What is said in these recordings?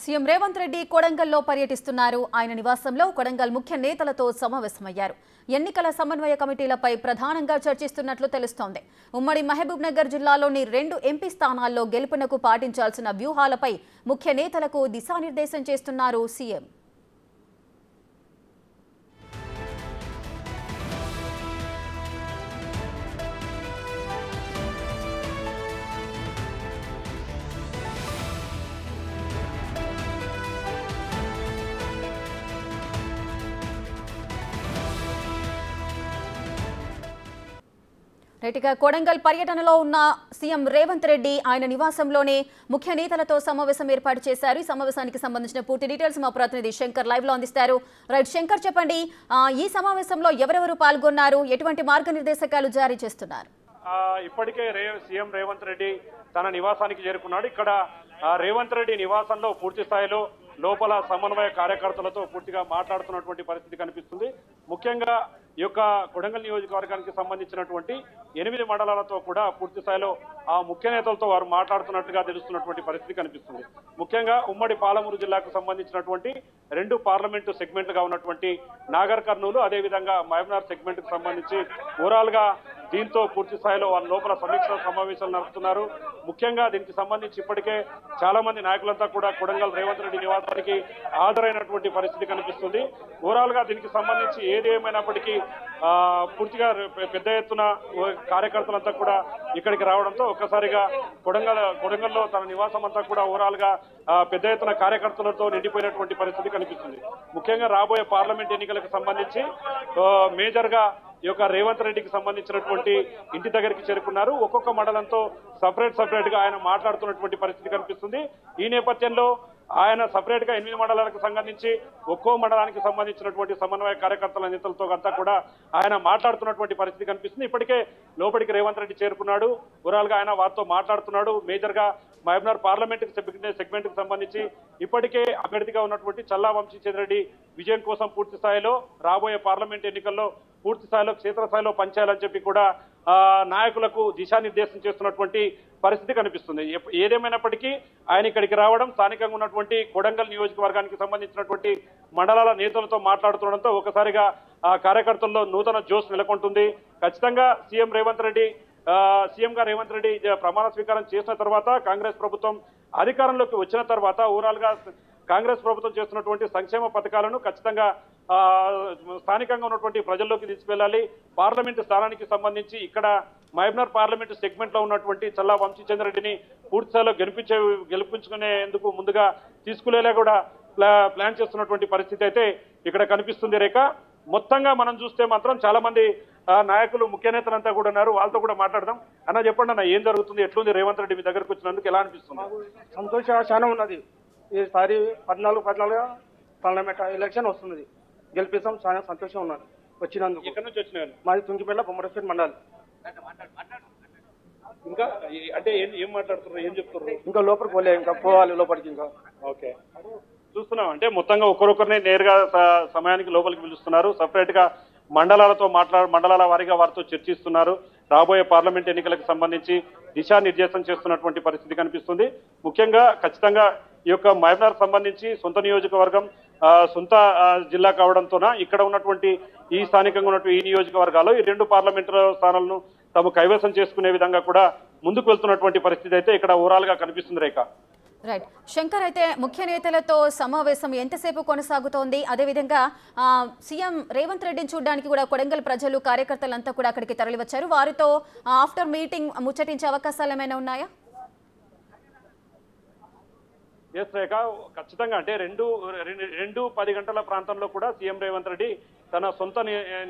CM Revanth Reddy కొడంగల్లో పర్యటిస్తున్నారు. ఆయన నివాసంలో కొడంగల్ ముఖ్య నేతలతో సమావేశమయ్యారు. ఎన్నికల సమన్వయ కమిటీలపై ప్రధానంగా చర్చిస్తున్నట్లు తెలుస్తోంది. ఉమ్మడి మహబూబ్ నగర్ జిల్లాలోని 2 ఎంపీ స్థానాల్లో గెలుపునకు పాటించాల్సిన వ్యూహాలపై ముఖ్య నేతలకు దిశానిర్దేశం చేస్తున్నారు సీఎం. రైట్గా కొడంగల్ పర్యటనలో ఉన్న సీఎం రేవంత్ రెడ్డి ఆయన నివాసంలోనే ముఖ్య నేతలతో సమావేశం ఏర్పాటు చేశారు. ఈ సమావేశానికి సంబంధించిన పూర్తి డీటెయిల్స్ మా ప్రతినిధి శంకర్ లైవ్ లో అందిస్తారు. రైట్ శంకర్, చెప్పండి, ఈ సమావేశంలో ఎవరెవరు పాల్గొన్నారు, ఎటువంటి మార్గనిర్దేశకాలు జారీ చేస్తున్నారు? ఇప్పటికే సీఎం రేవంత్ రెడ్డి తన నివాసానికి చేరుకున్నాడు. ఇక్కడ రేవంత్ రెడ్డి నివాసంలో పూర్తి స్థాయిలో లోపల సమన్వయ కార్యకర్తలతో పూర్తిగా మాట్లాడుతున్నటువంటి పరిస్థితి కనిపిస్తుంది. ముఖ్యంగా ఈ యొక్క కొడంగల్ నియోజకవర్గానికి సంబంధించినటువంటి 8 మండలాలతో కూడా పూర్తి స్థాయిలో ఆ ముఖ్య నేతలతో వారు మాట్లాడుతున్నట్టుగా తెలుస్తున్నటువంటి పరిస్థితి కనిపిస్తుంది. ముఖ్యంగా ఉమ్మడి పాలమూరు జిల్లాకు సంబంధించినటువంటి 2 పార్లమెంటు సెగ్మెంట్లుగా ఉన్నటువంటి నాగర్ కర్నూలు, అదేవిధంగా మహబూబ్నగర్ సెగ్మెంట్ కు సంబంధించి ఓవరాల్ గా దీంతో పూర్తి స్థాయిలో వాళ్ళ లోపల సమీక్ష సమావేశాలు నడుపుతున్నారు. ముఖ్యంగా దీనికి సంబంధించి ఇప్పటికే చాలా మంది నాయకులంతా కూడా కొడంగల్ రేవంత్ రెడ్డి నివాసానికి హాజరైనటువంటి పరిస్థితి కనిపిస్తుంది. ఓవరాల్ గా దీనికి సంబంధించి ఏది ఏమైనప్పటికీ పూర్తిగా పెద్ద ఎత్తున కార్యకర్తలంతా కూడా ఇక్కడికి రావడంతో ఒక్కసారిగా కొడంగల్లో తన నివాసం అంతా కూడా ఓవరాల్ గా పెద్ద ఎత్తున కార్యకర్తలతో నిండిపోయినటువంటి పరిస్థితి కనిపిస్తుంది. ముఖ్యంగా రాబోయే పార్లమెంట్ ఎన్నికలకు సంబంధించి మేజర్ గా ఈ యొక్క రేవంత్ రెడ్డికి సంబంధించినటువంటి ఇంటి దగ్గరికి చేరుకున్నారు. ఒక్కొక్క మండలంతో సపరేట్ గా ఆయన మాట్లాడుతున్నటువంటి పరిస్థితి కనిపిస్తుంది. ఈ నేపథ్యంలో ఆయన సపరేట్ గా 8 మండలాలకు సంబంధించి ఒక్కో మండలానికి సంబంధించినటువంటి సమన్వయ కార్యకర్తల నేతలతో అంతా కూడా ఆయన మాట్లాడుతున్నటువంటి పరిస్థితి కనిపిస్తుంది. ఇప్పటికే లోపలికి రేవంత్ రెడ్డి చేరుకున్నాడు. ఓవరాల్ గా ఆయన వారితో మాట్లాడుతున్నాడు. మేజర్ గా మహబూబ్నగర్ పార్లమెంట్ సెగ్మెంట్ కు సంబంధించి ఇప్పటికే అభ్యర్థిగా ఉన్నటువంటి చల్లా వంశీచంద్రెడ్డి విజయం కోసం పూర్తి స్థాయిలో రాబోయే పార్లమెంట్ ఎన్నికల్లో పూర్తి స్థాయిలో క్షేత్రస్థాయిలో పనిచేయాలని చెప్పి కూడా నాయకులకు దిశానిర్దేశం చేస్తున్నటువంటి పరిస్థితి కనిపిస్తుంది. ఏదేమైనప్పటికీ ఆయన ఇక్కడికి రావడం, స్థానికంగా ఉన్నటువంటి కొడంగల్ నియోజకవర్గానికి సంబంధించినటువంటి మండలాల నేతలతో మాట్లాడుతుండడంతో ఒకసారిగా కార్యకర్తల్లో నూతన జోష్ నెలకొంటుంది. ఖచ్చితంగా సీఎంగా రేవంత్ రెడ్డి ప్రమాణ స్వీకారం చేసిన తర్వాత కాంగ్రెస్ ప్రభుత్వం అధికారంలోకి వచ్చిన తర్వాత ఓవరాల్ గా కాంగ్రెస్ ప్రభుత్వం చేస్తున్నటువంటి సంక్షేమ పథకాలను ఖచ్చితంగా స్థానికంగా ఉన్నటువంటి ప్రజల్లోకి తీసుకెళ్లాలి. పార్లమెంటు స్థానానికి సంబంధించి ఇక్కడ మహబూబ్నగర్ పార్లమెంటు సెగ్మెంట్ లో ఉన్నటువంటి చల్లా వంశీచంద్రెడ్డిని పూర్తి స్థాయిలో గెలిపించుకునేందుకు ముందుగా తీసుకునేలా కూడా ప్లాన్ చేస్తున్నటువంటి పరిస్థితి అయితే ఇక్కడ కనిపిస్తుంది. రేఖ, మొత్తంగా మనం చూస్తే మాత్రం చాలా మంది నాయకులు ముఖ్య నేతలంతా కూడా ఉన్నారు. వాళ్ళతో కూడా మాట్లాడదాం. అన్న, చెప్పండి అన్న, ఏం జరుగుతుంది, ఎట్లుంది రేవంత్ రెడ్డి మీ దగ్గరకు వచ్చినందుకు, ఎలా అనిపిస్తుంది? సంతోషం చాలా ఉన్నది. ఈసారి 14 పార్లమెంట్ ఎలక్షన్ వస్తున్నది, గెలిపిస్తాం. చాలా సంతోషం ఉన్నది వచ్చినందుకు. ఎక్కడి నుంచి వచ్చినాయి? మాది తుంగిపేట బొమ్మరపేట మండలి. ఇంకా అంటే ఏం మాట్లాడుతున్నారు, ఏం చెప్తున్నారు? ఇంకా లోపలికి పోలే, ఇంకా పోవాలి లోపలికి. ఇంకా ఓకే, చూస్తున్నాం. అంటే మొత్తంగా ఒకరొకరిని నేరుగా సమయానికి లోపలికి పిలుస్తున్నారు. సపరేట్ గా మండలాల వారీగా వారితో చర్చిస్తున్నారు. రాబోయే పార్లమెంట్ ఎన్నికలకు సంబంధించి దిశానిర్దేశం చేస్తున్నటువంటి పరిస్థితి కనిపిస్తుంది. ముఖ్యంగా ఖచ్చితంగా ఈ యొక్క మహబూబ్నగర్ సంబంధించి సొంత నియోజకవర్గం, సొంత జిల్లా కావడంతోన ఇక్కడ ఉన్నటువంటి ఈ స్థానికంగా ఉన్నటువంటి ఈ నియోజకవర్గాల్లో ఈ 2 పార్లమెంటు స్థానాలను తాము కైవసం చేసుకునే విధంగా కూడా ముందుకు వెళ్తున్నటువంటి పరిస్థితి అయితే ఇక్కడ ఓవరాల్ గా కనిపిస్తుంది. రేఖ, రైట్ శంకర్, అయితే ముఖ్య నేతలతో సమావేశం ఎంతసేపు కొనసాగుతోంది? అదేవిధంగా సీఎం రేవంత్ రెడ్డిని చూడడానికి కూడా కొడంగల్ ప్రజలు, కార్యకర్తలంతా కూడా అక్కడికి తరలివచ్చారు. వారితో ఆఫ్టర్ మీటింగ్ ముచ్చటించే అవకాశాలు ఏమైనా ఉన్నాయా? ఎస్ రేఖ, ఖచ్చితంగా. అంటే 10 గంటల ప్రాంతంలో కూడా సీఎం రేవంత్ రెడ్డి తన సొంత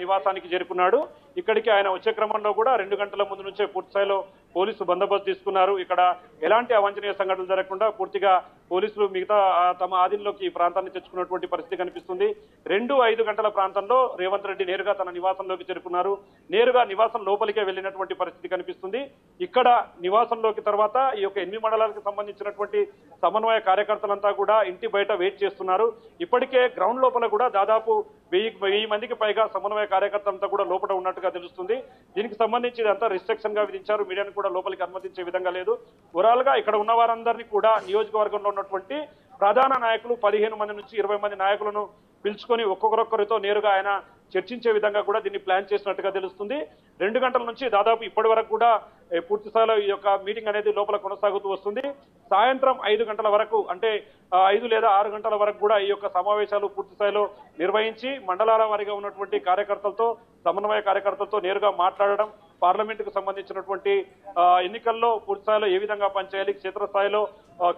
నివాసానికి చేరుకున్నాడు. ఇక్కడికి ఆయన వచ్చే క్రమంలో కూడా 2 గంటల ముందు నుంచే పూర్తి స్థాయిలో పోలీసు బందోబస్తు తీసుకున్నారు. ఇక్కడ ఎలాంటి అవాంఛనీయ సంఘటనలు జరగకుండా పూర్తిగా పోలీసులు మిగతా తమ ఆధీనంలోకి ఈ ప్రాంతాన్ని తెచ్చుకున్నటువంటి పరిస్థితి కనిపిస్తుంది. 2-5 గంటల ప్రాంతంలో రేవంత్ రెడ్డి నేరుగా తన నివాసంలోకి చేరుకున్నారు. నేరుగా నివాసం లోపలికే వెళ్ళినటువంటి పరిస్థితి కనిపిస్తుంది. ఇక్కడ నివాసంలోకి తర్వాత ఈ యొక్క 8 మండలాలకు సంబంధించినటువంటి సమన్వయ కార్యకర్తలంతా కూడా ఇంటి బయట వెయిట్ చేస్తున్నారు. ఇప్పటికే గ్రౌండ్ లోపల కూడా దాదాపు 1000 మందికి పైగా సమన్వయ కార్యకర్తలంతా కూడా లోపల ఉన్నట్టుగా తెలుస్తుంది. దీనికి సంబంధించి ఇదంతా రిస్ట్రిక్షన్ గా విధించారు. మీడియాను కూడా లోపలికి అనుమతించే విధంగా లేదు. ఓవరాల్ గా ఇక్కడ ఉన్న వారందరినీ కూడా నియోజకవర్గంలో ఉన్నటువంటి ప్రధాన నాయకులు 15 మంది నుంచి 20 మంది నాయకులను పిలుచుకొని ఒక్కొక్కరితో నేరుగా ఆయన చర్చించే విధంగా కూడా దీన్ని ప్లాన్ చేసినట్టుగా తెలుస్తుంది. 2 గంటల నుంచి దాదాపు ఇప్పటి వరకు కూడా పూర్తి స్థాయిలో ఈ యొక్క మీటింగ్ అనేది లోపల కొనసాగుతూ వస్తుంది. సాయంత్రం 5 గంటల వరకు అంటే 5 లేదా 6 గంటల వరకు కూడా ఈ యొక్క సమావేశాలు పూర్తి స్థాయిలో నిర్వహించి మండలాల వారీగా ఉన్నటువంటి కార్యకర్తలతో సమన్వయ కార్యకర్తలతో నేరుగా మాట్లాడడం, పార్లమెంటుకు సంబంధించినటువంటి ఎన్నికల్లో పూర్తి స్థాయిలో ఏ విధంగా పనిచేయాలి, క్షేత్రస్థాయిలో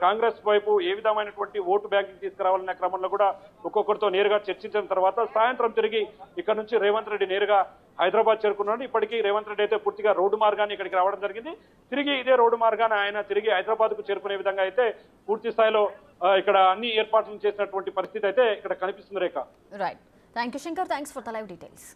కాంగ్రెస్ వైపు ఏ విధమైనటువంటి ఓటు బ్యాంకింగ్ తీసుకురావాలనే క్రమంలో కూడా ఒక్కొక్కరితో నేరుగా చర్చించిన తర్వాత సాయంత్రం తిరిగి ఇక్కడ నుంచి రేవంత్ రెడ్డి నేరుగా హైదరాబాద్ చేరుకున్నాడు. ఇప్పటికీ రేవంత్ రెడ్డి అయితే పూర్తిగా రోడ్డు మార్గాన్ని ఇక్కడికి రావడం జరిగింది. తిరిగి ఇదే రోడ్డు మార్గాన్ని ఆయన తిరిగి హైదరాబాద్ కు చేరుకునే విధంగా అయితే పూర్తి స్థాయిలో ఇక్కడ అన్ని ఏర్పాట్లు చేసినటువంటి పరిస్థితి అయితే ఇక్కడ కనిపిస్తుంది. Rekha. Right. Thank you Shankar. Thanks for the live details.